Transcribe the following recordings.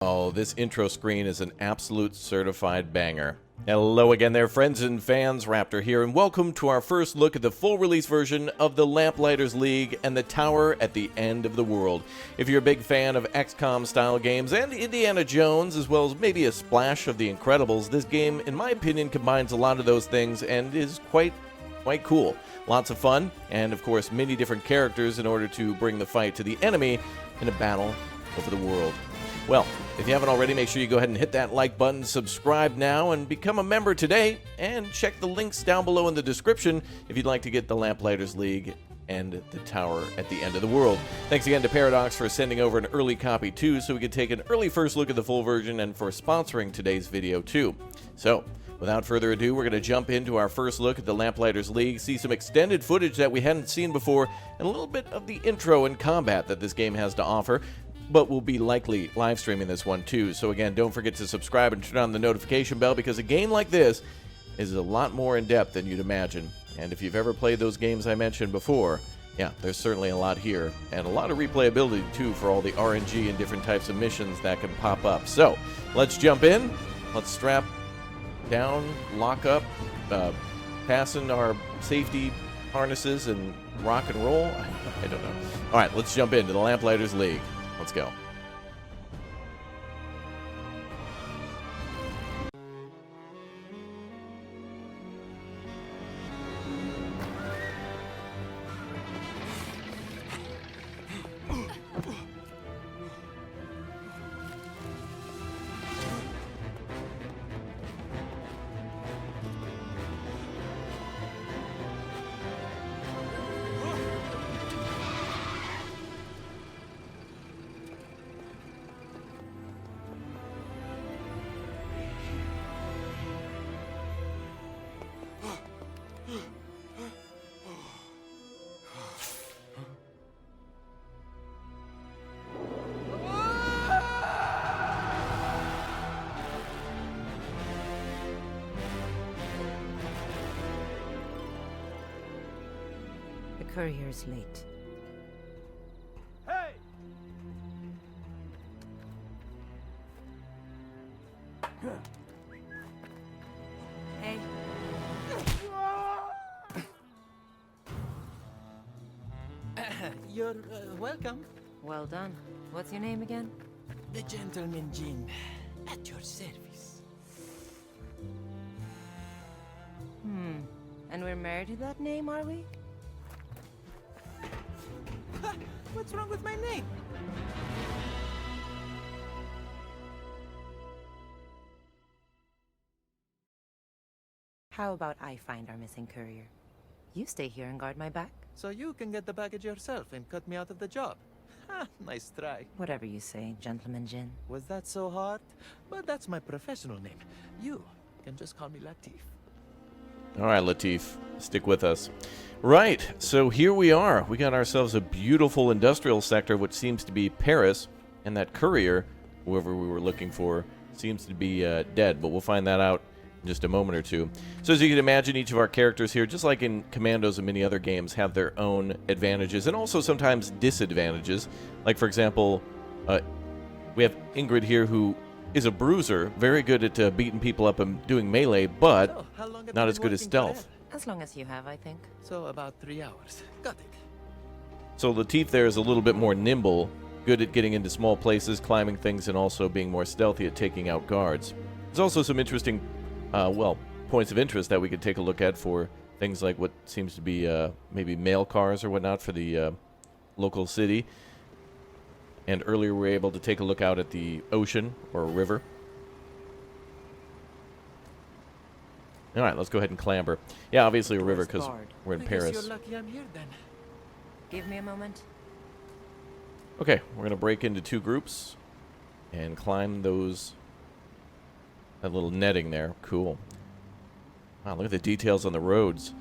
Oh, this intro screen is an absolute certified banger. Hello again there, friends and fans, Raptor here, and welcome to our first look at the full release version of the Lamplighters League and the Tower at the End of the World. If you're a big fan of XCOM style games and Indiana Jones, as well as maybe a splash of The Incredibles, this game, in my opinion, combines a lot of those things and is quite cool. Lots of fun, and of course many different characters in order to bring the fight to the enemy in a battle over the world. Well, if you haven't already, make sure you go ahead and hit that like button, subscribe now, and become a member today, and check the links down below in the description if you'd like to get the Lamplighters League and the Tower at the End of the World. Thanks again to Paradox for sending over an early copy too, so we could take an early first look at the full version, and for sponsoring today's video too. So, without further ado, we're going to jump into our first look at the Lamplighters League, see some extended footage that we hadn't seen before, and a little bit of the intro and combat that this game has to offer. But we'll be likely live streaming this one too. So again, don't forget to subscribe and turn on the notification bell, because a game like this is a lot more in depth than you'd imagine. And if you've ever played those games I mentioned before, yeah, there's certainly a lot here, and a lot of replayability too for all the RNG and different types of missions that can pop up. So let's jump in. Let's strap down, lock up, fasten our safety harnesses, and rock and roll. I don't know. All right, let's jump into the Lamplighters League. Let's go. The courier's late. Hey! Hey, You're welcome. well done. What's your name again? The gentleman Jin, at your service. And we're married to that name, are we? Ha! What's wrong with my name? How about I find our missing courier? You stay here and guard my back? So you can get the baggage yourself and cut me out of the job. Ha! Nice try. Whatever you say, Gentleman Jin. Was that so hard? But that's my professional name. You can just call me Latif. All right, Latif, stick with us. Right, so here we are. We got ourselves a beautiful industrial sector, which seems to be Paris, and that courier, whoever we were looking for, seems to be dead, but we'll find that out in just a moment or two. So as you can imagine, each of our characters here, just like in Commandos and many other games, have their own advantages and also sometimes disadvantages. Like, for example, we have Ingrid here, who is a bruiser, very good at beating people up and doing melee, but So, how long have not you as been good as working for stealth. Ed? As long as you have, I think. So about 3 hours. Got it. So Latif there is a little bit more nimble, good at getting into small places, climbing things, and also being more stealthy at taking out guards. There's also some interesting, points of interest that we could take a look at for things like what seems to be maybe mail cars or whatnot for the local city. And earlier we were able to take a look out at the ocean or a river. All right, let's go ahead and clamber. Yeah, obviously a river because we're in I guess Paris. you're lucky I'm here then. Give me a moment. Okay, we're going to break into two groups and climb that little netting there. Cool. Wow, look at the details on the roads.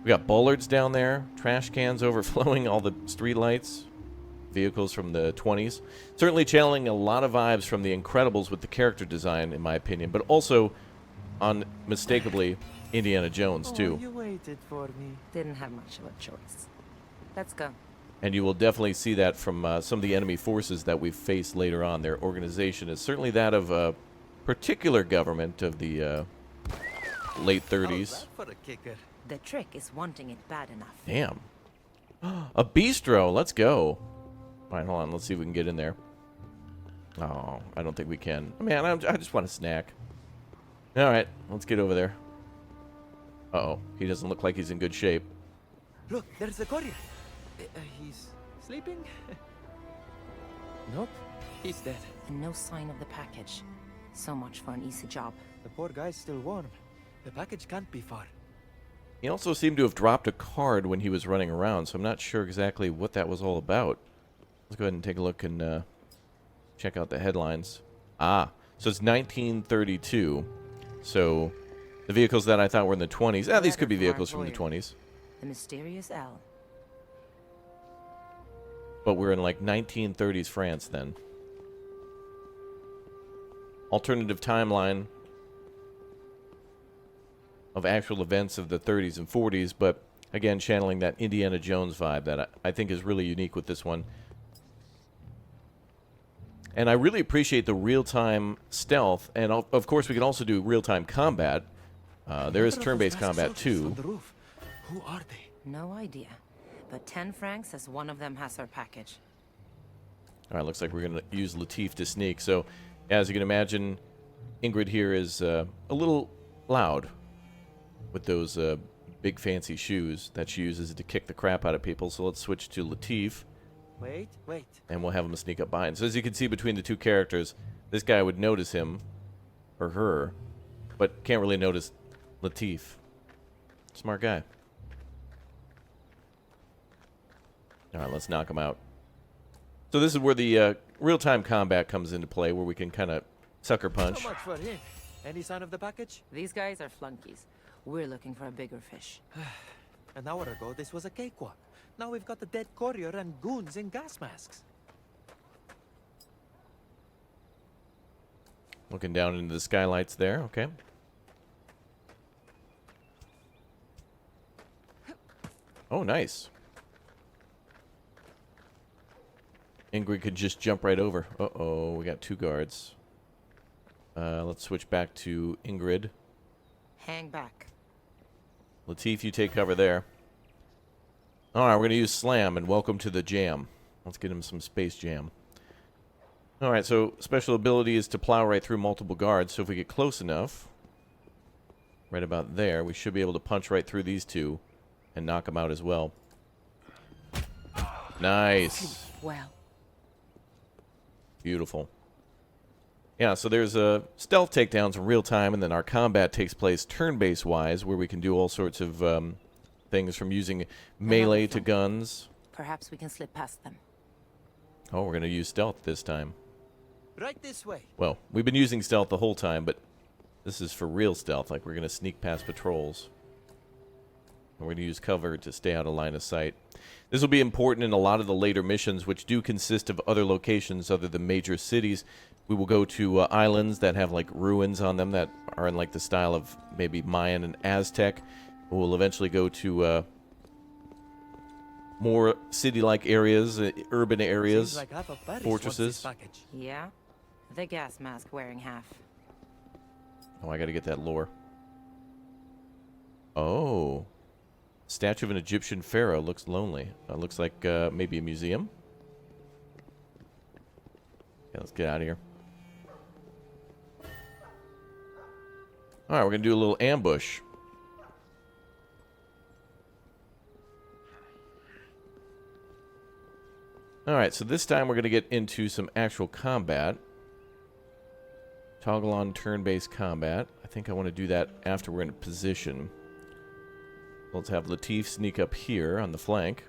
We got bollards down there, trash cans overflowing, all the street lights, vehicles from the 20s. Certainly channeling a lot of vibes from The Incredibles with the character design, in my opinion, but also unmistakably Indiana Jones, too. Oh, you waited for me. Didn't have much of a choice. Let's go. And you will definitely see that from some of the enemy forces that we've faced later on. Their organization is certainly that of a particular government of the late 30s. How's that for a kicker? The trick is wanting it bad enough. Damn. A bistro. Let's go. All right, hold on. Let's see if we can get in there. Oh, I don't think we can. Man, I just want a snack. All right, let's get over there. Uh-oh. He doesn't look like he's in good shape. Look, there's the courier. He's sleeping? Nope, he's dead. And no sign of the package. So much for an easy job. The poor guy's still warm. The package can't be far. He also seemed to have dropped a card when he was running around, so I'm not sure exactly what that was all about. Let's go ahead and take a look and check out the headlines. Ah, so it's 1932. So the vehicles that I thought were in the 20s. Ah, these could be vehicles from the 20s. The mysterious L. But we're in like 1930s France then. Alternative timeline of actual events of the 30s and 40s, but again, channeling that Indiana Jones vibe that I think is really unique with this one. And I really appreciate the real-time stealth, and of course we can also do real-time combat. There is turn-based combat too. Who are they? No idea. But 10 francs as one of them has our package. All right, looks like we're going to use Latif to sneak. So, as you can imagine, Ingrid here is a little loud with those big fancy shoes that she uses to kick the crap out of people. So let's switch to Latif. Wait. And we'll have him sneak up behind. So as you can see between the two characters, this guy would notice him, or her, but can't really notice Latif. Smart guy. Alright, let's knock him out. So this is where the real-time combat comes into play, where we can kind of sucker punch. So much for him. Any sign of the package? These guys are flunkies. We're looking for a bigger fish. An hour ago, this was a cakewalk. Now we've got the dead courier and goons in gas masks. Looking down into the skylights there, okay. Oh, nice. Ingrid could just jump right over. Uh-oh, we got two guards. Let's switch back to Ingrid. Hang back. Latif, you take cover there. Alright, we're going to use Slam, and welcome to the jam. Let's get him some space jam. Alright, so special ability is to plow right through multiple guards, so if we get close enough, right about there, we should be able to punch right through these two and knock them out as well. Nice. Well. Beautiful. Yeah, so there's stealth takedowns in real time, and then our combat takes place turn-based wise, where we can do all sorts of things from using melee to guns. Perhaps we can slip past them. Oh, we're going to use stealth this time. Right this way. Well, we've been using stealth the whole time, but this is for real stealth, like we're going to sneak past patrols. And we're going to use cover to stay out of line of sight. This will be important in a lot of the later missions, which do consist of other locations other than major cities. We will go to islands that have like ruins on them that are in like the style of maybe Mayan and Aztec. We'll eventually go to more city-like areas, urban areas, Seems like half of Paris fortresses. wants this package. Yeah? The gas mask wearing half. Oh, I got to get that lore. Oh. Statue of an Egyptian pharaoh looks lonely. Looks like maybe a museum. Yeah, let's get out of here. Alright, we're going to do a little ambush. Alright, so this time we're going to get into some actual combat. Toggle on turn-based combat. I think I want to do that after we're in a position. Let's have Latif sneak up here on the flank.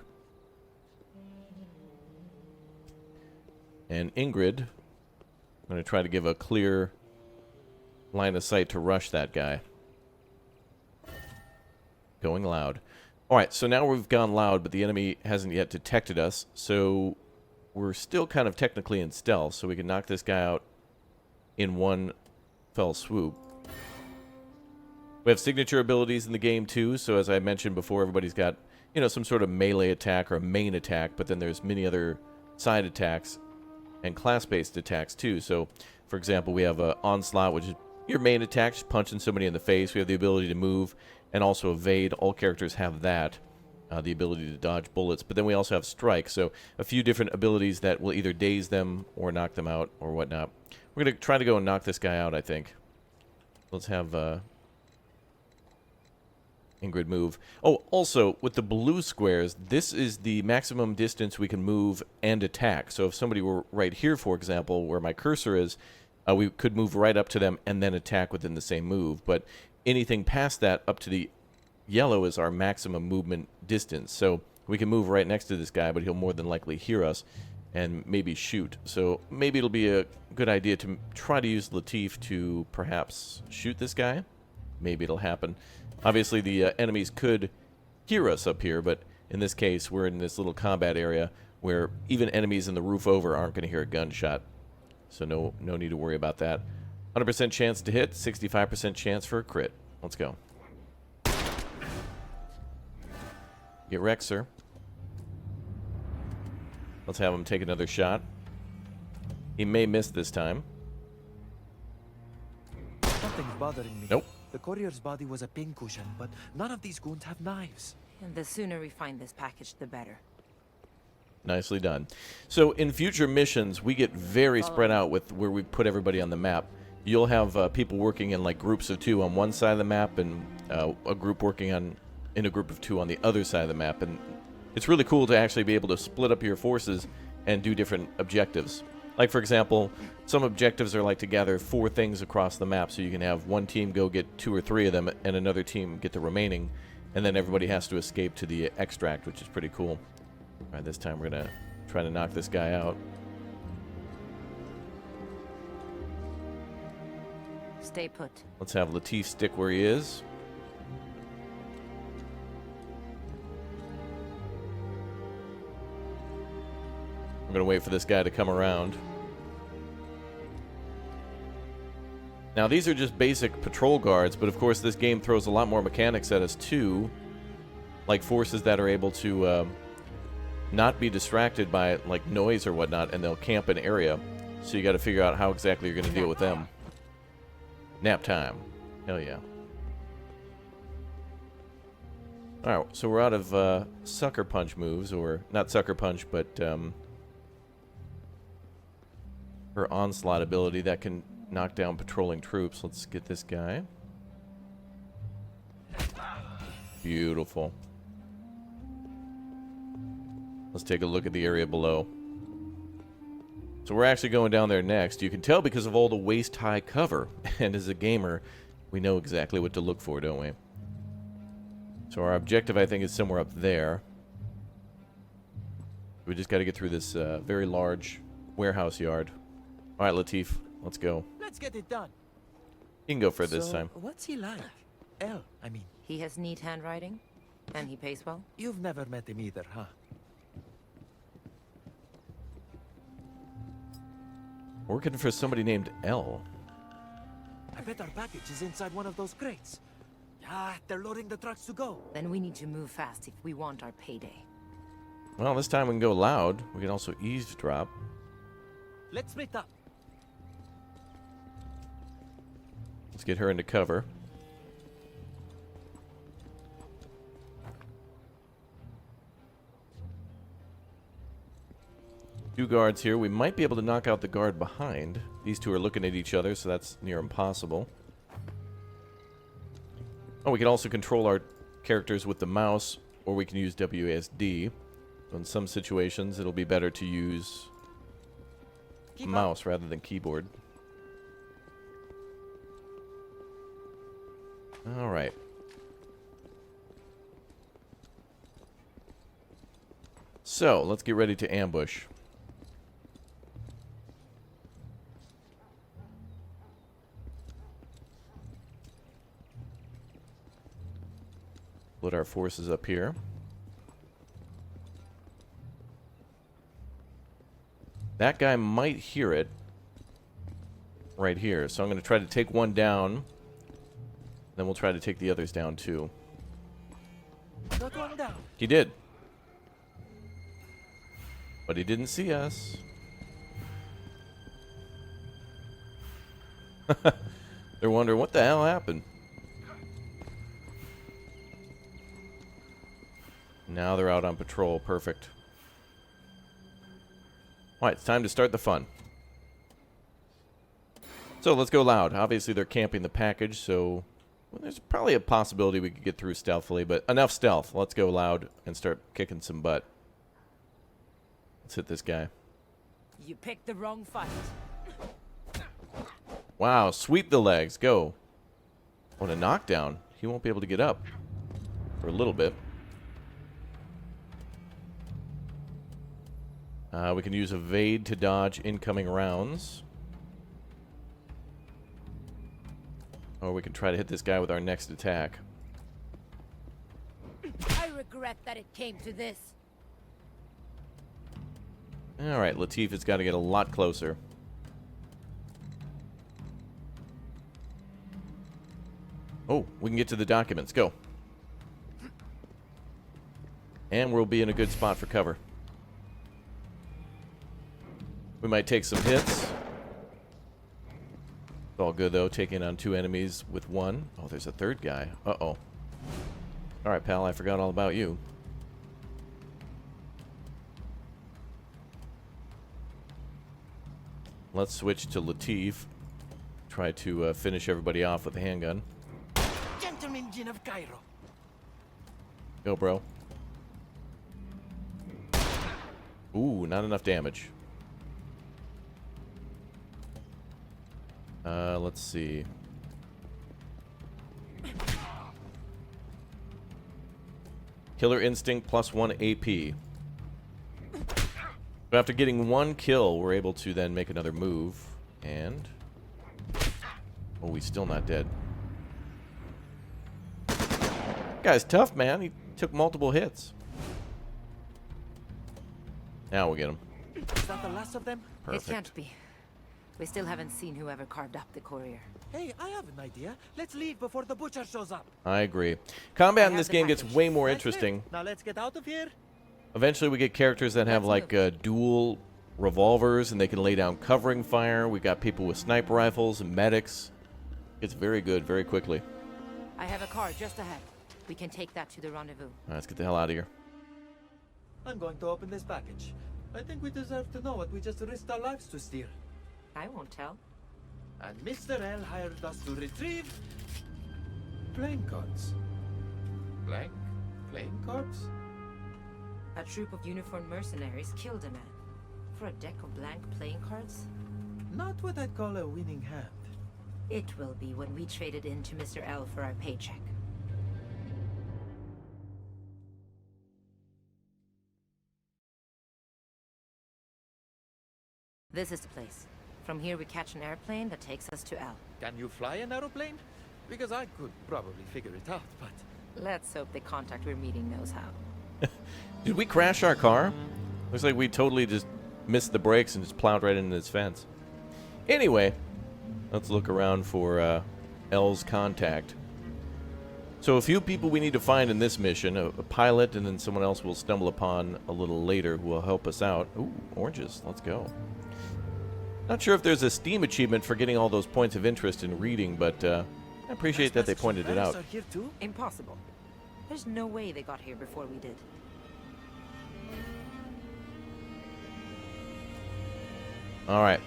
And Ingrid, I'm going to try to give a clear line of sight to rush that guy. Going loud. Alright, so now we've gone loud, but the enemy hasn't yet detected us, so we're still kind of technically in stealth, so we can knock this guy out in one fell swoop. We have signature abilities in the game too, so as I mentioned before, everybody's got you know, some sort of melee attack or a main attack, but then there's many other side attacks and class-based attacks too. So, for example, we have Onslaught, which is your main attack, just punching somebody in the face. We have the ability to move and also evade. All characters have that, the ability to dodge bullets. But then we also have Strike, so a few different abilities that will either daze them or knock them out or whatnot. We're going to try to go and knock this guy out, I think. Let's have Ingrid move. Oh, also, with the blue squares, this is the maximum distance we can move and attack. So if somebody were right here, for example, where my cursor is, we could move right up to them and then attack within the same move. But anything past that, up to the yellow, is our maximum movement distance. So we can move right next to this guy, but he'll more than likely hear us and maybe shoot. So maybe it'll be a good idea to try to use Latif to perhaps shoot this guy. Maybe it'll happen. Obviously, the enemies could hear us up here, but in this case, we're in this little combat area where even enemies in the roof over aren't going to hear a gunshot. So no need to worry about that. 100% chance to hit, 65% chance for a crit. Let's go. Get wrecked, sir. Let's have him take another shot. He may miss this time. Something's bothering me. Nope. The courier's body was a pincushion, but none of these goons have knives. And the sooner we find this package, the better. Nicely done. So in future missions, we get very spread out with where we put everybody on the map. You'll have people working in like groups of 2 on one side of the map, and a group working in a group of 2 on the other side of the map. And it's really cool to actually be able to split up your forces and do different objectives. Like, for example, some objectives are like to gather 4 things across the map, so you can have one team go get 2 or 3 of them, and another team get the remaining, and then everybody has to escape to the extract, which is pretty cool. All right, this time we're going to try to knock this guy out. Stay put. Let's have Latif stick where he is. I'm going to wait for this guy to come around. Now, these are just basic patrol guards, but of course this game throws a lot more mechanics at us too, like forces that are able to not be distracted by like noise or whatnot, and they'll camp an area. So you got to figure out how exactly you're going to deal with them. Nap time. Hell yeah. Alright, so we're out of sucker punch moves, or not sucker punch, but her onslaught ability that can knock down patrolling troops. Let's get this guy. Beautiful. Let's take a look at the area below. So we're actually going down there next. You can tell because of all the waist-high cover. And as a gamer, we know exactly what to look for, don't we? So our objective, I think, is somewhere up there. We just got to get through this very large warehouse yard. All right, Latif, let's go. Let's get it done. You can go for it this time. What's he like? L, I mean. He has neat handwriting, and he pays well. You've never met him either, huh? Working for somebody named L. I bet our package is inside one of those crates. Ah, they're loading the trucks to go. Then we need to move fast if we want our payday. Well, this time we can go loud. We can also eavesdrop. Let's split up. Let's get her into cover. Two guards here. We might be able to knock out the guard behind. These two are looking at each other, so that's near impossible. Oh, we can also control our characters with the mouse, or we can use WASD. In some situations, it'll be better to use mouse rather than keyboard. All right. So, let's get ready to ambush. Split our forces up here. That guy might hear it right here. So I'm going to try to take one down. Then we'll try to take the others down too. Got one down. He did. But he didn't see us. They're wondering what the hell happened. Now they're out on patrol. Perfect. Alright, it's time to start the fun. So let's go loud. Obviously they're camping the package, so well, there's probably a possibility we could get through stealthily, but enough stealth. Let's go loud and start kicking some butt. Let's hit this guy. You picked the wrong fight. Wow, sweep the legs. Go. What a knockdown. He won't be able to get up for a little bit. We can use evade to dodge incoming rounds. Or we can try to hit this guy with our next attack. I regret that it came to this. Alright, Latif has got to get a lot closer. Oh, we can get to the documents. Go. And we'll be in a good spot for cover. We might take some hits. It's all good, though, taking on 2 enemies with 1. Oh, there's a 3rd guy. Uh-oh. Alright, pal, I forgot all about you. Let's switch to Latif. Try to finish everybody off with a handgun. Gentleman Jin of Cairo. Go, bro. Ooh, not enough damage. Let's see. Killer Instinct plus 1 AP. So after getting 1 kill, we're able to then make another move. And... oh, he's still not dead. Guy's tough, man. He took multiple hits. Now we'll get him. Is that the last of them? Perfect. It can't be. We still haven't seen whoever carved up the courier. Hey, I have an idea. Let's leave before the butcher shows up. I agree. Combat in have this the game gets package. way more That's it. interesting. Now let's get out of here. Eventually we get characters that have Let's like dual revolvers and they can lay down covering fire. We got people with sniper rifles and medics. It's very good very quickly. I have a car just ahead. We can take that to the rendezvous. All right, let's get the hell out of here. I'm going to open this package. I think we deserve to know what we just risked our lives to steal. I won't tell. And Mr. L hired us to retrieve... playing cards. Blank? Playing cards? A troop of uniformed mercenaries killed a man. For a deck of blank playing cards? Not what I'd call a winning hand. It will be when we trade it in to Mr. L for our paycheck. This is the place. From here we catch an airplane that takes us to L. Can you fly an aeroplane? Because I could probably figure it out, but... Let's hope the contact we're meeting knows how. Did we crash our car? Looks like we totally just missed the brakes and just plowed right into this fence. Anyway, let's look around for L's contact. So a few people we need to find in this mission. A pilot and then someone else we'll stumble upon a little later who will help us out. Ooh, oranges. Let's go. Not sure if there's a Steam achievement for getting all those points of interest in reading, but I appreciate that they pointed it out. Are here too? Impossible. There's no way they got here before we did. Alright.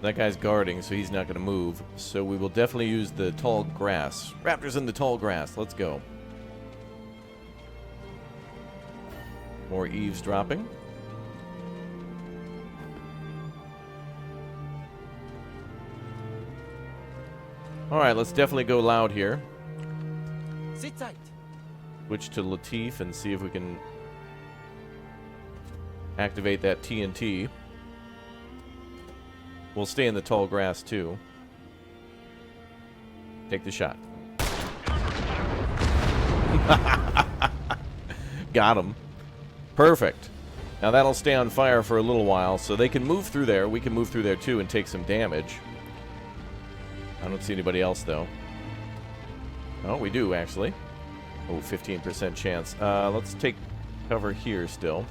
That guy's guarding, so he's not going to move. So we will definitely use the tall grass. Raptors in the tall grass. Let's go. More eavesdropping. Alright, let's definitely go loud here. Sit tight. Switch to Latif and see if we can activate that TNT. We'll stay in the tall grass too. Take the shot. Got him. Perfect. Now that'll stay on fire for a little while, so they can move through there. We can move through there too and take some damage. I don't see anybody else though. Oh, we do actually. Oh, 15% chance. Let's take cover here still.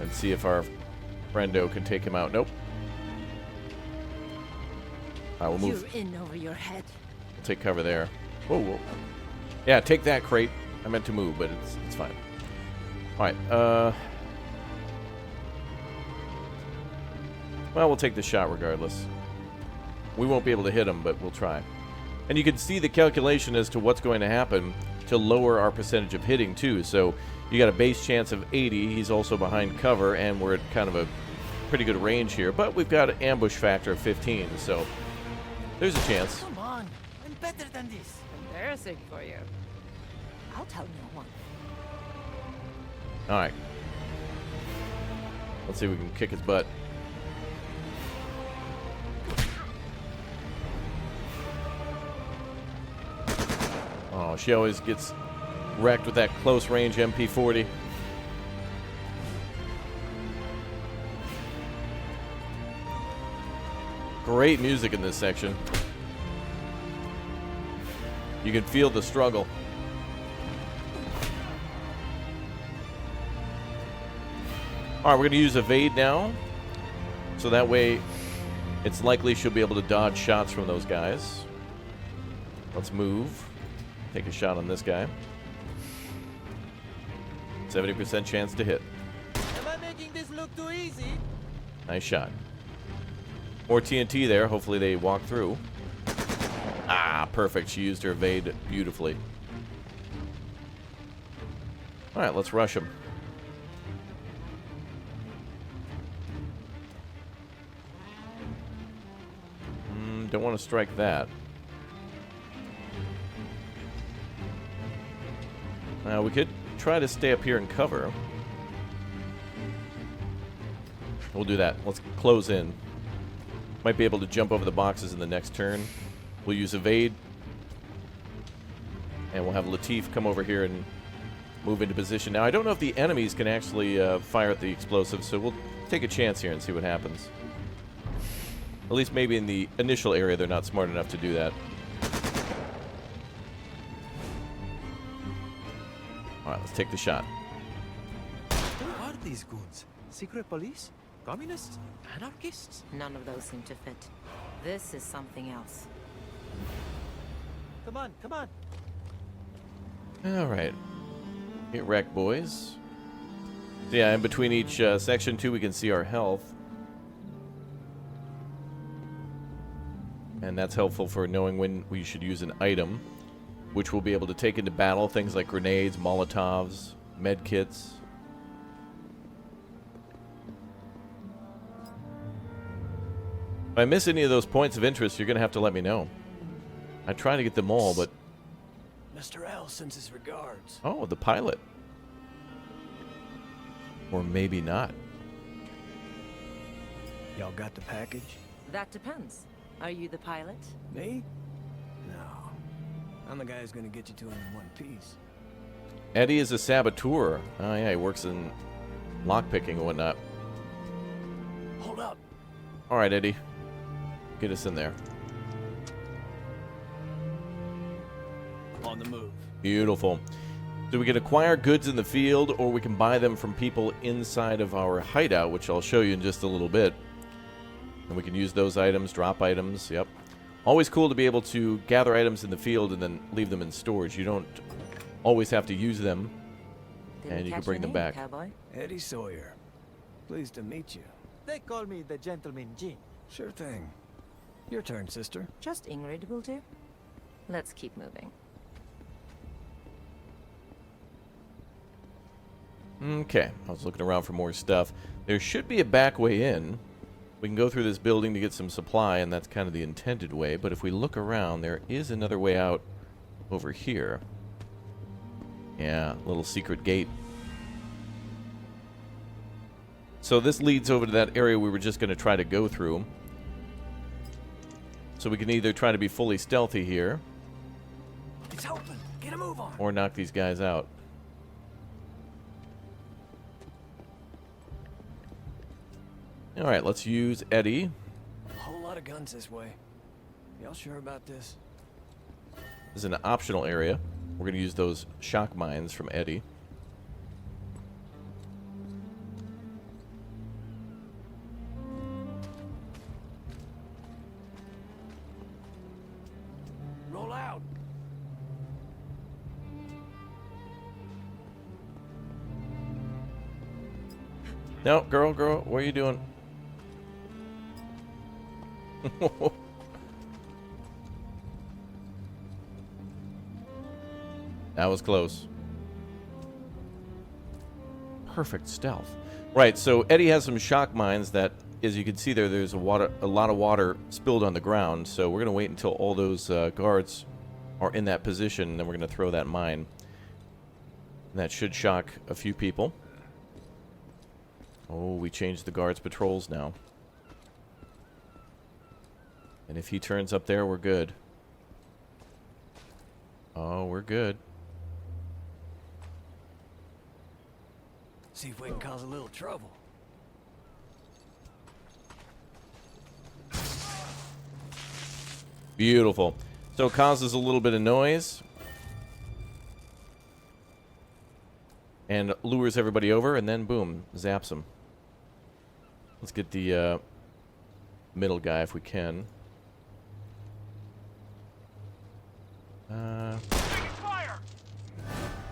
And see if our friendo can take him out. Nope. We'll move. You're in over your head. We'll take cover there. Whoa, whoa. Yeah, take that, crate. I meant to move, but it's fine. Alright, well, we'll take the shot regardless. We won't be able to hit him, but we'll try. And you can see the calculation as to what's going to happen to lower our percentage of hitting, too. So you got a base chance of 80. He's also behind cover, and we're at kind of a pretty good range here. But we've got an ambush factor of 15, so there's a chance. Come on, I'm better than this. Embarrassing for you. I'll tell no one. Alright. Let's see if we can kick his butt. Oh, she always gets wrecked with that close range MP40. Great music in this section. You can feel the struggle. Alright, we're going to use evade now. So that way, it's likely she'll be able to dodge shots from those guys. Let's move. Take a shot on this guy. 70% chance to hit. Am I making this look too easy? Nice shot. More TNT there. Hopefully they walk through. Ah, perfect. She used her evade beautifully. Alright, let's rush him. Don't want to strike that. We could try to stay up here and cover. We'll do that. Let's close in. Might be able to jump over the boxes in the next turn. We'll use evade. And we'll have Latif come over here and move into position. Now, I don't know if the enemies can actually fire at the explosives, so we'll take a chance here and see what happens. At least maybe in the initial area they're not smart enough to do that. Alright, let's take the shot. Who are these goons? Secret police? Communists? Anarchists? None of those seem to fit. This is something else. Come on, come on. Alright. Get wrecked, boys. So yeah, in between each section, too, we can see our health. And that's helpful for knowing when we should use an item, which we'll be able to take into battle. Things like grenades, Molotovs, med kits. If I miss any of those points of interest, you're going to have to let me know. I try to get them all, but... Mr. L sends his regards. Oh, the pilot. Or maybe not. Y'all got the package? That depends. Are you the pilot? Me? No. I'm the guy who's gonna get you to him in one piece. Eddie is a saboteur. Oh yeah, he works in lockpicking and whatnot. Hold up. Alright, Eddie. Get us in there. On the move. Beautiful. So we can acquire goods in the field, or we can buy them from people inside of our hideout, which I'll show you in just a little bit. And we can use those items, drop items, yep. Always cool to be able to gather items in the field and then leave them in storage. You don't always have to use them, and you can bring them back. Cowboy? Eddie Sawyer. Pleased to meet you. They call me the Gentleman Jin. Sure thing. Your turn, sister. Just Ingrid will do. Let's keep moving. Okay, I was looking around for more stuff. There should be a back way in. We can go through this building to get some supply, and that's kind of the intended way. But if we look around, there is another way out over here. Yeah, little secret gate. So this leads over to that area we were just going to try to go through. So we can either try to be fully stealthy here, It's open. Get a move on. or knock these guys out. Alright, let's use Eddie. A whole lot of guns this way. Y'all sure about this? This is an optional area. We're going to use those shock mines from Eddie. Roll out. No, girl, what are you doing? That was close. Perfect stealth. Right, so Eddie has some shock mines that, as you can see there, there's a lot of water spilled on the ground. So we're going to wait until all those guards are in that position, and then we're going to throw that mine. And that should shock a few people. Oh, we changed the guards' patrols now. And if he turns up there, we're good. Oh, we're good. See if we can cause a little trouble. Beautiful. So it causes a little bit of noise. And lures everybody over, and then boom, zaps them. Let's get the middle guy if we can.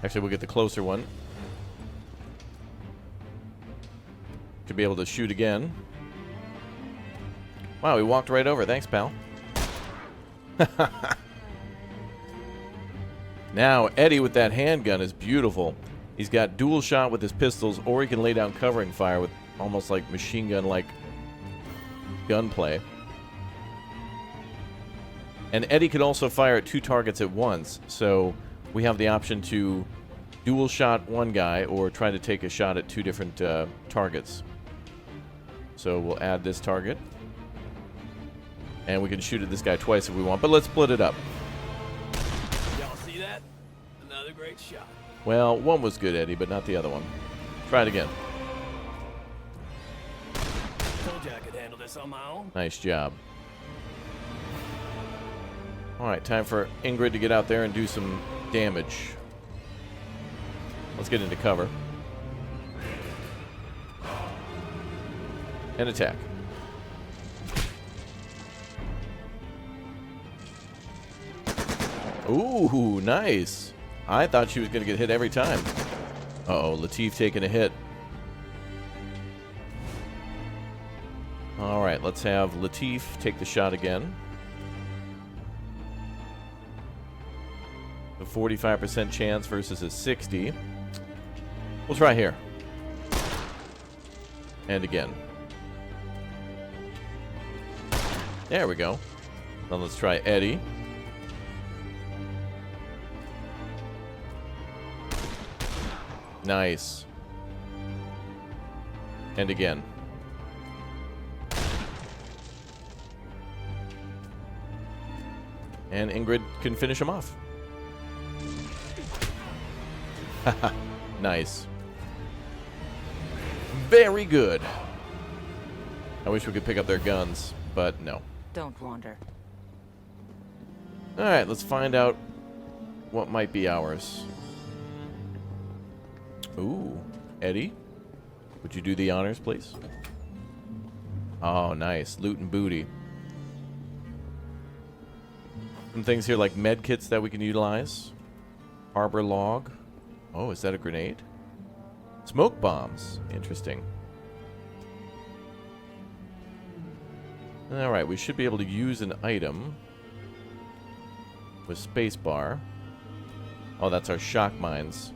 Actually, we'll get the closer one. Should be able to shoot again. Wow, he walked right over. Thanks, pal. Now, Eddie with that handgun is beautiful. He's got dual shot with his pistols, or he can lay down covering fire with almost like machine gun-like gunplay. And Eddie could also fire at 2 targets at once, so we have the option to dual shot one guy or try to take a shot at 2 different targets. So we'll add this target. And we can shoot at this guy twice if we want, but let's split it up. Y'all see that? Another great shot. Well, one was good, Eddie, but not the other one. Try it again. Told you I could handle this on my own. Nice job. Alright, time for Ingrid to get out there and do some damage. Let's get into cover. And attack. Ooh, nice. I thought she was going to get hit every time. Uh-oh, Latif taking a hit. Alright, let's have Latif take the shot again. A 45% chance versus a 60. We'll try here. And again. There we go. Now let's try Eddie. Nice. And again. And Ingrid can finish him off. Nice. Very good. I wish we could pick up their guns, but no. Don't wander. Alright, let's find out what might be ours. Ooh, Eddie, would you do the honors, please? Oh, nice. Loot and booty. Some things here like med kits that we can utilize. Harbor log. Oh, is that a grenade? Smoke bombs. Interesting. Alright, we should be able to use an item with spacebar. Oh, that's our shock mines.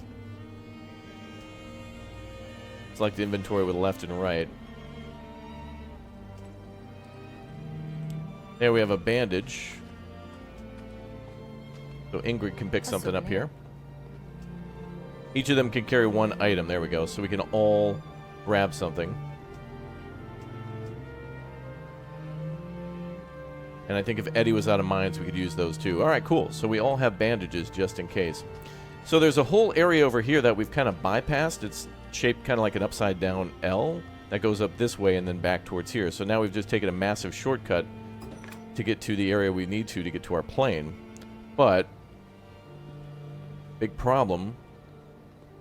Select the inventory with left and right. There we have a bandage. So Ingrid can pick something up here. Each of them can carry one item. There we go. So we can all grab something. And I think if Eddie was out of mines, we could use those too. Alright, cool. So we all have bandages just in case. So there's a whole area over here that we've kind of bypassed. It's shaped kind of like an upside down L that goes up this way and then back towards here. So now we've just taken a massive shortcut to get to the area we need to get to our plane. But Big problem.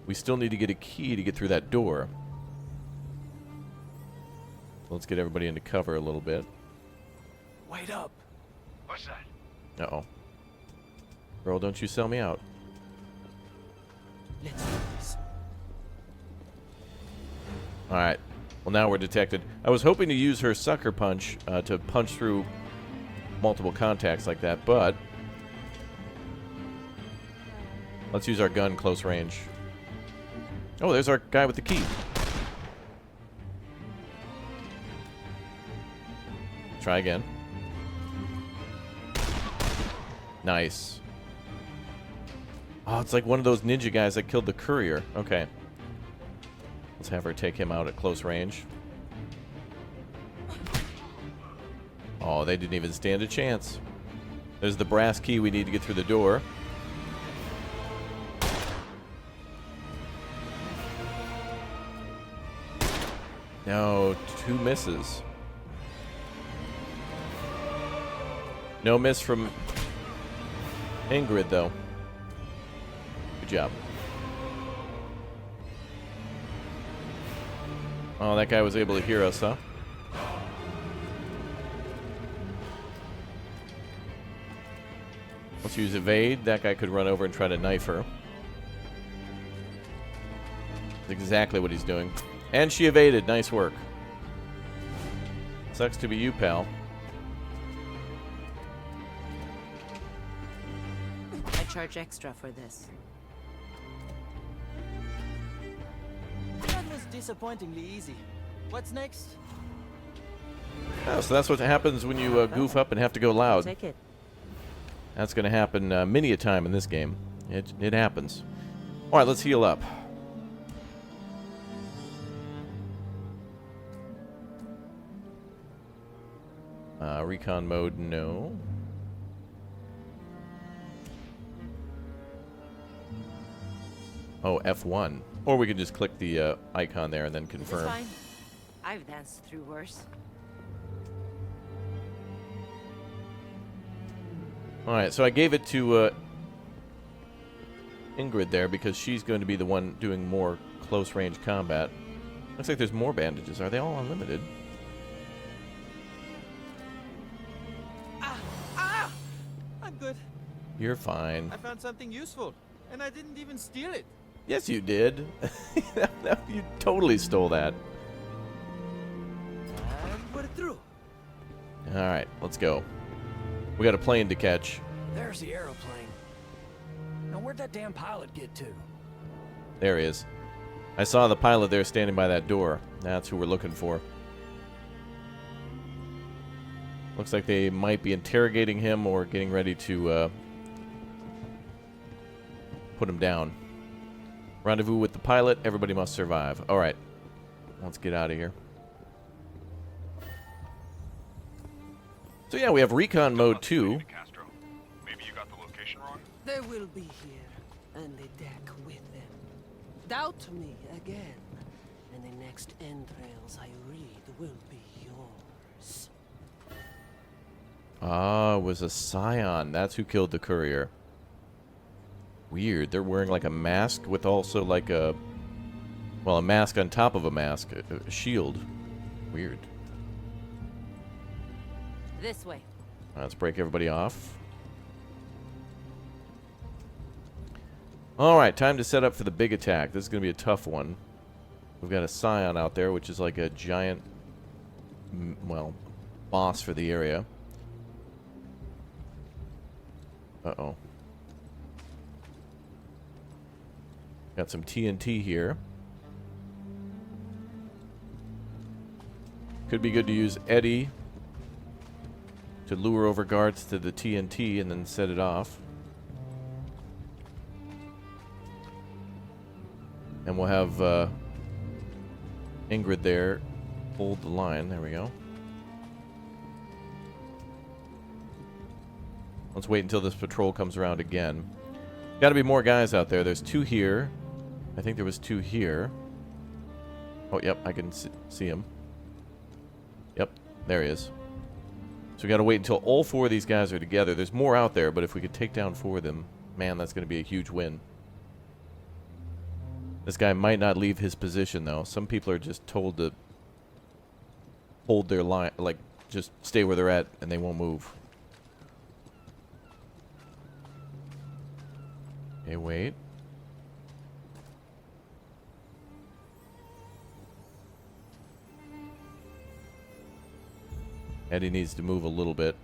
We still need to get a key to get through that door. Let's get everybody into cover a little bit. Wait up. What's that? Uh-oh. Girl, don't you sell me out. Let's do this. Alright. Well, now we're detected. I was hoping to use her sucker punch to punch through multiple contacts like that, but let's use our gun close range. Oh, there's our guy with the key. Try again. Nice. Oh, it's like one of those ninja guys that killed the courier. Okay. Let's have her take him out at close range. Oh, they didn't even stand a chance. There's the brass key we need to get through the door. No, 2 misses. No miss from Ingrid, though. Good job. Oh, that guy was able to hear us, huh? Let's use evade. That guy could run over and try to knife her. That's exactly what he's doing. And she evaded. Nice work. Sucks to be you, pal. I charge extra for this. That was disappointingly easy. What's next? Oh, so that's what happens when you goof up and have to go loud. Take it. That's going to happen many a time in this game. It happens. All right, let's heal up. Recon mode, no. Oh, F1. Or we could just click the icon there and then confirm. It's fine. I've danced through worse. Alright, so I gave it to Ingrid there because she's going to be the one doing more close-range combat. Looks like there's more bandages. Are they all unlimited? I'm good. You're fine. I found something useful, and I didn't even steal it. Yes, you did. You totally stole that. And we're through. Alright, let's go. We got a plane to catch. There's the aeroplane. Now where'd that damn pilot get to? There he is. I saw the pilot there standing by that door. That's who we're looking for. Looks like they might be interrogating him or getting ready to put him down. Rendezvous with the pilot. Everybody must survive. All right. Let's get out of here. So yeah, we have recon mode 2. Maybe you got the location wrong? They will be here, and the deck with them. Doubt me again, and the next entrails I read will be yours. Ah, it was a scion. That's who killed the courier. Weird. They're wearing like a mask with also like a... Well, a mask on top of a mask. A shield. Weird. This way. Let's break everybody off. Alright, time to set up for the big attack. This is going to be a tough one. We've got a scion out there, which is like a giant, well, boss for the area. Uh-oh. Got some TNT here. Could be good to use Eddie to lure over guards to the TNT and then set it off. And we'll have Ingrid there hold the line. There we go. Let's wait until this patrol comes around again. Got to be more guys out there. There's 2 here. I think there was 2 here. Oh, yep, I can see him. Yep, there he is. So we got to wait until all 4 of these guys are together. There's more out there, but if we could take down 4 of them, man, that's going to be a huge win. This guy might not leave his position, though. Some people are just told to hold their line, like, just stay where they're at, and they won't move. Okay, wait. Eddie needs to move a little bit.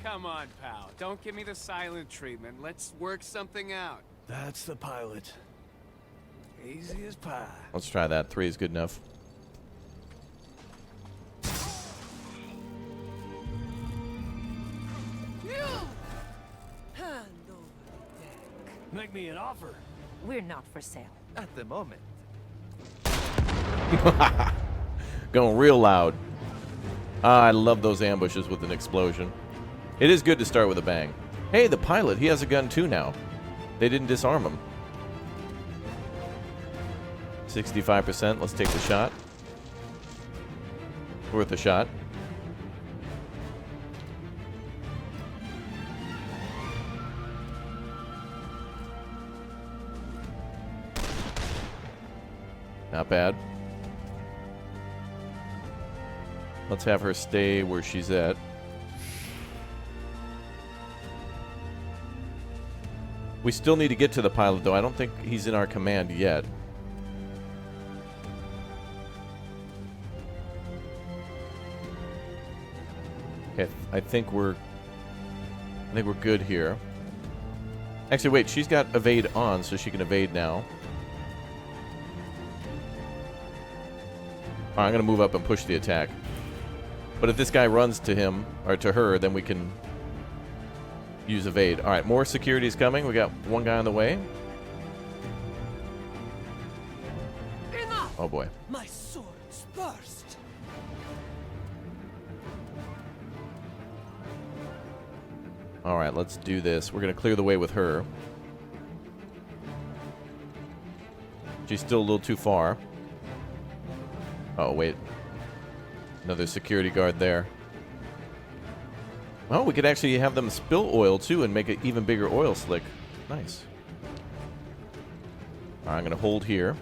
Come on, pal. Don't give me the silent treatment. Let's work something out. That's the pilot. Easy as pie. Let's try that. 3 is good enough. Hand over the deck. Make me an offer. We're not for sale. At the moment. Going real loud. I love those ambushes with an explosion. It is good to start with a bang. Hey, the pilot, he has a gun too now. They didn't disarm him. 65%. Let's take the shot. Worth a shot. Not bad. Let's have her stay where she's at. We still need to get to the pilot, though. I don't think he's in our command yet. Okay, I think we're good here. Actually, wait, she's got evade on, so she can evade now. All right, I'm gonna move up and push the attack. But if this guy runs to him or to her, then we can use evade. All right, more security is coming. We got one guy on the way. Enough! Oh boy. My sword's burst. All right, let's do this. We're gonna clear the way with her. She's still a little too far. Oh wait, another security guard there. Oh, we could actually have them spill oil too and make an even bigger oil slick. Nice. All right, I'm gonna hold here.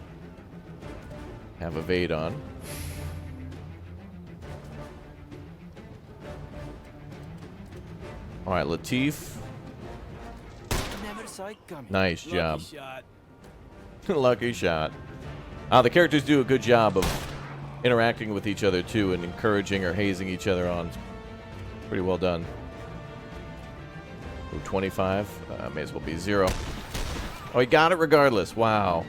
Have evade on. All right, Latif. Never saw it coming. Nice job. Lucky shot. Lucky shot. The characters do a good job of interacting with each other too and encouraging or hazing each other on. Pretty well done. Ooh, 25. May as well be 0. Oh, he got it regardless. Wow.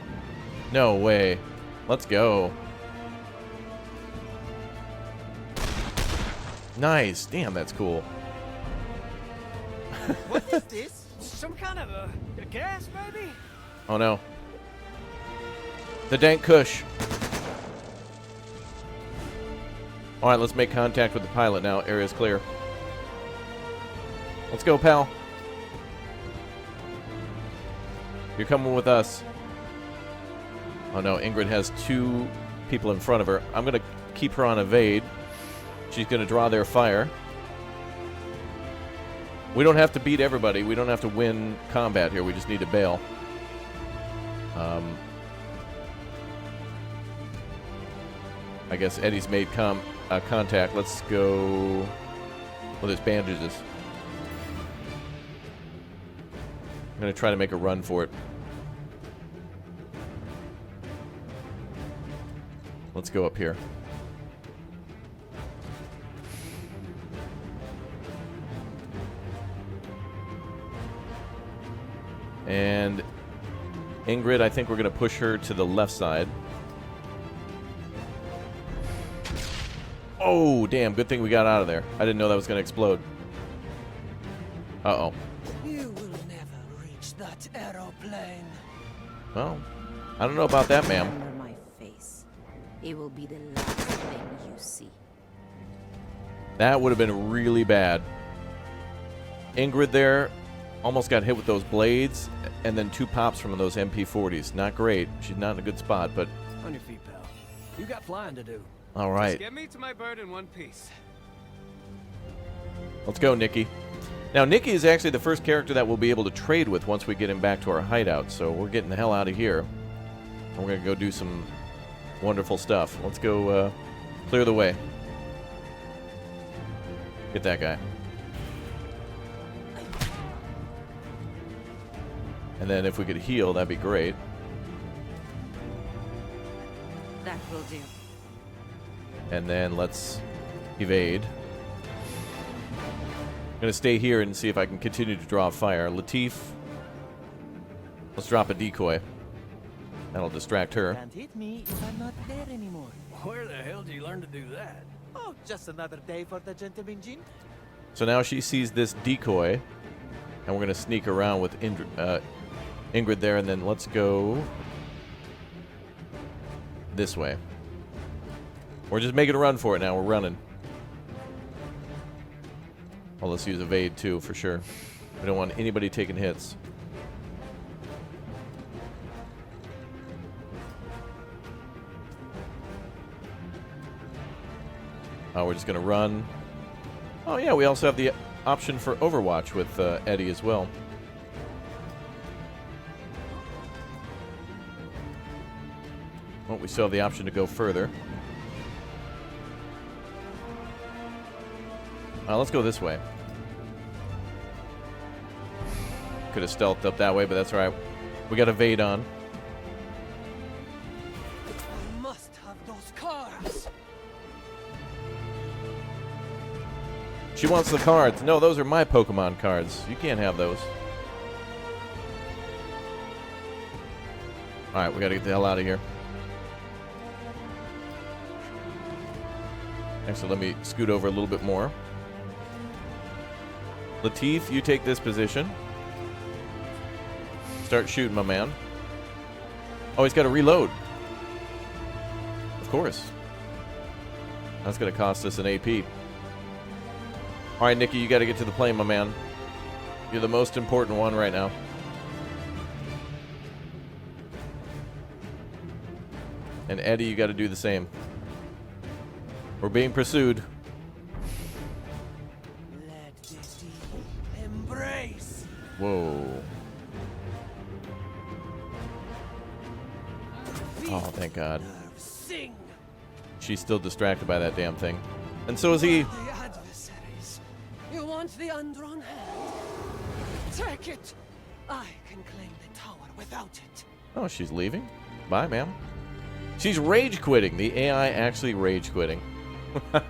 No way. Let's go. Nice. Damn, that's cool. What is this? Some kind of a gas, maybe? Oh no. The dank kush. Alright, let's make contact with the pilot now. Area's clear. Let's go, pal. You're coming with us. Oh no, Ingrid has 2 people in front of her. I'm going to keep her on evade. She's going to draw their fire. We don't have to beat everybody. We don't have to win combat here. We just need to bail. I guess Eddie's made contact. Let's go. Well, there's bandages. I'm going to try to make a run for it. Let's go up here. And Ingrid, I think we're going to push her to the left side. Oh, damn. Good thing we got out of there. I didn't know that was going to explode. Uh-oh. You will never reach that aeroplane. Well, I don't know about that, ma'am. Under my face. It will be the last thing you see. That would have been really bad. Ingrid there almost got hit with those blades, and then 2 pops from those MP40s. Not great. She's not in a good spot, but... On your feet, pal. You got flying to do. All right. Just get me to my bird in one piece. Let's go, Nikki. Now, Nikki is actually the first character that we'll be able to trade with once we get him back to our hideout, so we're getting the hell out of here. And we're going to go do some wonderful stuff. Let's go clear the way. Get that guy. And then if we could heal, that'd be great. That will do. And then let's evade. I'm going to stay here and see if I can continue to draw fire. Latif, let's drop a decoy. That'll distract her. Can't hit me if I'm not there anymore. Where the hell did you learn to do that? Oh, just another day for the gentleman Jin. So now she sees this decoy, and we're going to sneak around with Ingrid there, and then let's go this way. We're just making a run for it now. We're running. Well, let's use evade too, for sure. We don't want anybody taking hits. Oh, we're just going to run. Oh, yeah, we also have the option for Overwatch with Eddie as well. Oh, we still have the option to go further. Let's go this way. Could have stealthed up that way, but that's all right. We got evade on. I must have those cards. She wants the cards. No, those are my Pokemon cards. You can't have those. Alright, we gotta get the hell out of here. Actually, let me scoot over a little bit more. Latif, you take this position. Start shooting, my man. Oh, he's got to reload. Of course. That's going to cost us an AP. All right, Nikki, you got to get to the plane, my man. You're the most important one right now. And Eddie, you got to do the same. We're being pursued. Let the deep embrace. Whoa. Oh, thank God. Sing. She's still distracted by that damn thing. And so is he. The adversaries. You want the undrawn hand? Take it. I can claim the tower without it. Oh, she's leaving? Bye, ma'am. She's rage quitting. The AI actually rage quitting. All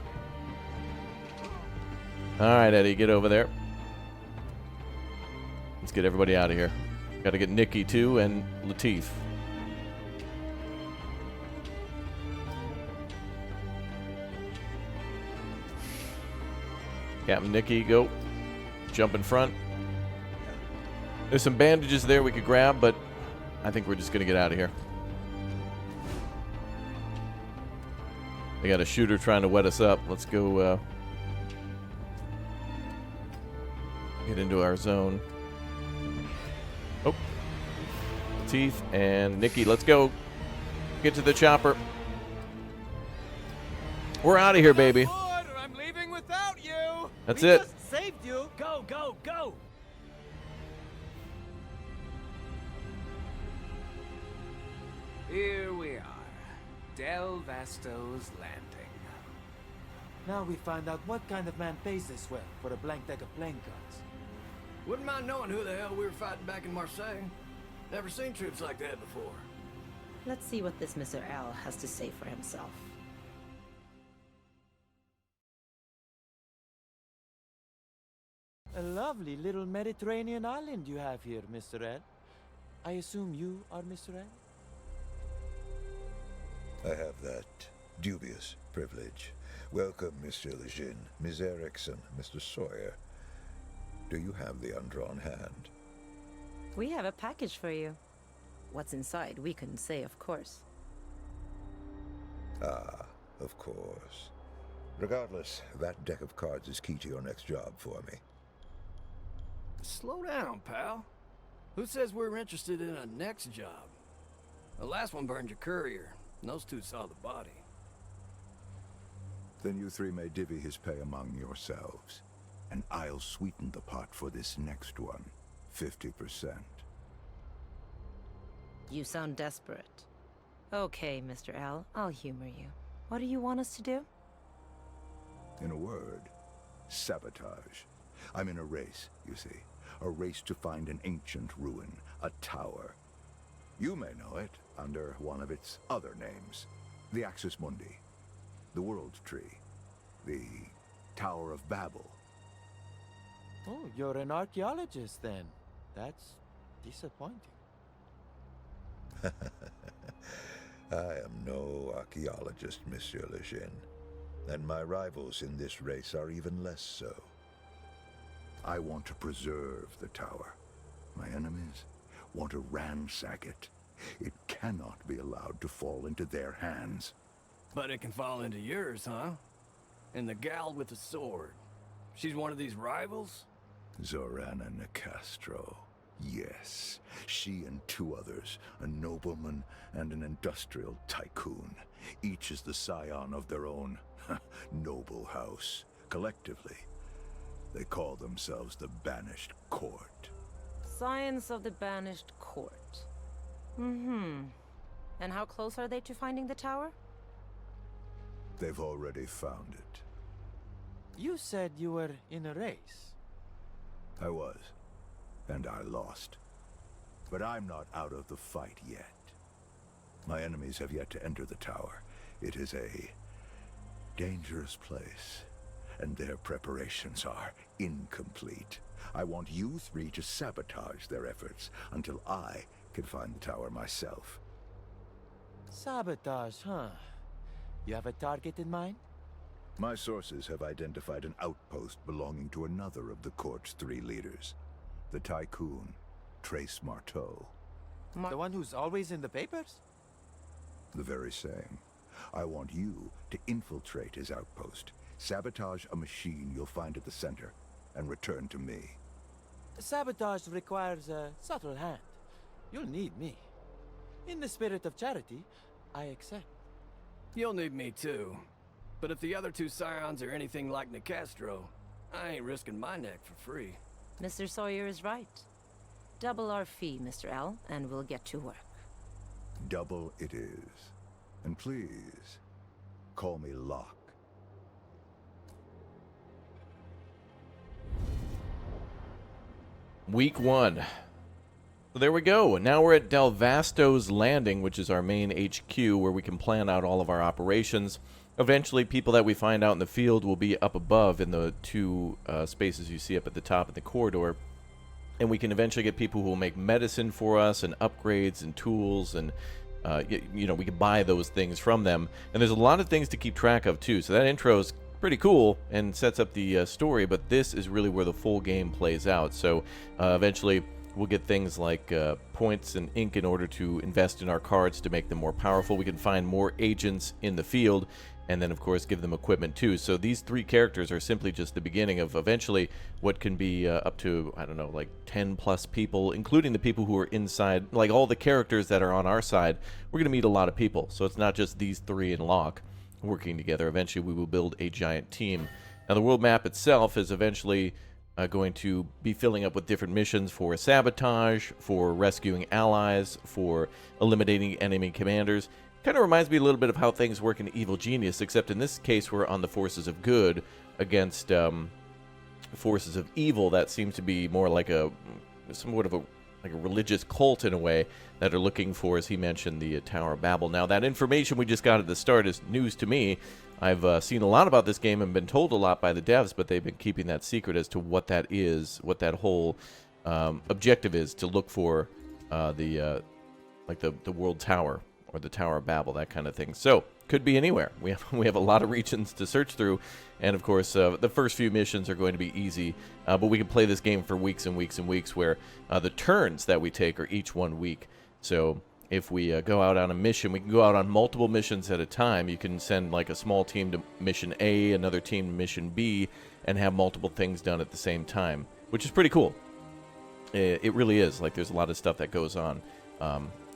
right, Eddie, get over there. Let's get everybody out of here. Got to get Nikki, too, and Latif. Captain Nikki, go. Jump in front. There's some bandages there we could grab, but I think we're just going to get out of here. They got a shooter trying to wet us up. Let's go get into our zone. Oh. Latif and Nikki, let's go. Get to the chopper. We're out of here, baby. Aboard, or I'm leaving without you. That's We it. just saved you. Go, go, go. Here we are. Del Vasto's Landing. Now we find out what kind of man pays this well for a blank deck of playing cards. Wouldn't mind knowing who the hell we were fighting back in Marseille. Never seen troops like that before. Let's see what this Mr. L has to say for himself. A lovely little Mediterranean island you have here, Mr. L. I assume you are Mr. L? I have that dubious privilege. Welcome, Mr. Lejeune, Ms. Erickson, Mr. Sawyer. Do you have the undrawn hand? We have a package for you. What's inside, we couldn't say, of course. Ah, of course. Regardless, that deck of cards is key to your next job for me. Slow down, pal. Who says we're interested in a next job? The last one burned your courier, and those two saw the body. Then you three may divvy his pay among yourselves. and I'll sweeten the pot for this next one, 50%. You sound desperate. Okay, Mr. L, I'll humor you. What do you want us to do? In a word, sabotage. I'm in a race, you see. A race to find an ancient ruin, a tower. You may know it under one of its other names. The Axis Mundi, the World Tree, the Tower of Babel. Oh, you're an archaeologist then. That's disappointing. I am no archaeologist, Monsieur Lejeune, and my rivals in this race are even less so. I want to preserve the tower. My enemies want to ransack it. It cannot be allowed to fall into their hands. But it can fall into yours, huh? And the gal with the sword. She's one of these rivals? Zorana Nicastro. Yes, she and two others, a nobleman and an industrial tycoon. Each is the scion of their own noble house. Collectively, they call themselves the Banished Court. Science of the Banished Court. And how close are they to finding the tower? They've already found it. You said you were in a race. I was, and I lost. But I'm not out of the fight yet. My enemies have yet to enter the tower. It is a dangerous place, and their preparations are incomplete. I want you three to sabotage their efforts until I can find the tower myself. Sabotage, huh? You have a target in mind? My sources have identified an outpost belonging to another of the court's three leaders. The tycoon, Trace Marteau. The one who's always in the papers? The very same. I want you to infiltrate his outpost, sabotage a machine you'll find at the center, and return to me. Sabotage requires a subtle hand. You'll need me. In the spirit of charity, I accept. You'll need me too. But if the other two scions are anything like Nicastro, I ain't risking my neck for free. Mr. Sawyer is right. Double our fee, Mr. L, and we'll get to work. Double it is. And please, call me Locke. Week 1. So there we go. Now we're at Delvasto's Landing, which is our main HQ, where we can plan out all of our operations. Eventually, people that we find out in the field will be up above in the two spaces you see up at the top of the corridor. And we can eventually get people who will make medicine for us and upgrades and tools, and you know, we can buy those things from them. And there's a lot of things to keep track of too. So that intro is pretty cool and sets up the story, but this is really where the full game plays out. So eventually we'll get things like points and ink in order to invest in our cards to make them more powerful. We can find more agents in the field, and then of course give them equipment too. So these three characters are simply just the beginning of eventually what can be up to, I don't know, like 10 plus people, including the people who are inside, like all the characters that are on our side. We're going to meet a lot of people, so it's not just these three and Locke working together. Eventually we will build a giant team. Now the world map itself is eventually going to be filling up with different missions for sabotage, for rescuing allies, for eliminating enemy commanders. Kind of reminds me a little bit of how things work in Evil Genius, except in this case we're on the forces of good against forces of evil. That seems to be more like somewhat of a religious cult in a way, that are looking for, as he mentioned, the Tower of Babel. Now that information we just got at the start is news to me. I've seen a lot about this game and been told a lot by the devs, but they've been keeping that secret as to what that is, what that whole objective is, to look for the World Tower, or the Tower of Babel, that kind of thing. So, could be anywhere. We have a lot of regions to search through, and of course, the first few missions are going to be easy, but we can play this game for weeks and weeks and weeks, where the turns that we take are each 1 week. So, if we go out on a mission, we can go out on multiple missions at a time. You can send like a small team to mission A, another team to mission B, and have multiple things done at the same time, which is pretty cool. It really is. Like, there's a lot of stuff that goes on.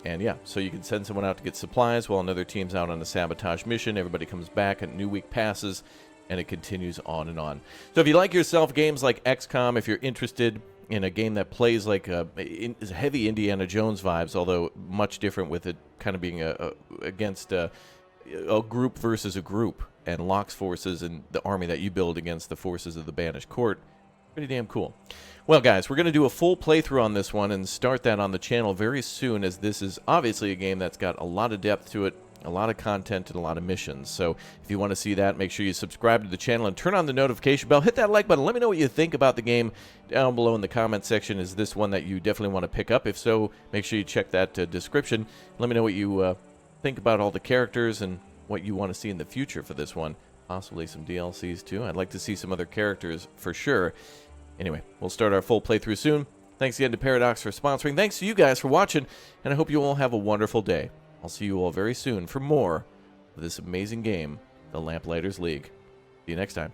And yeah, so you can send someone out to get supplies while another team's out on a sabotage mission. Everybody comes back, and a new week passes, and it continues on and on. So if you like yourself games like XCOM, if you're interested in a game that plays like heavy Indiana Jones vibes, although much different with it kind of being against a group versus a group, and locks forces and the army that you build against the forces of the Banished Court. Pretty damn cool. Well, guys, we're going to do a full playthrough on this one and start that on the channel very soon, as this is obviously a game that's got a lot of depth to it, a lot of content, and a lot of missions. So if you want to see that, make sure you subscribe to the channel and turn on the notification bell. Hit that like button. Let me know what you think about the game down below in the comment section. Is this one that you definitely want to pick up? If so, make sure you check that description. Let me know what you think about all the characters and what you want to see in the future for this one. Possibly some DLCs too. I'd like to see some other characters for sure. Anyway, we'll start our full playthrough soon. Thanks again to Paradox for sponsoring. Thanks to you guys for watching, and I hope you all have a wonderful day. I'll see you all very soon for more of this amazing game, the Lamplighters League. See you next time.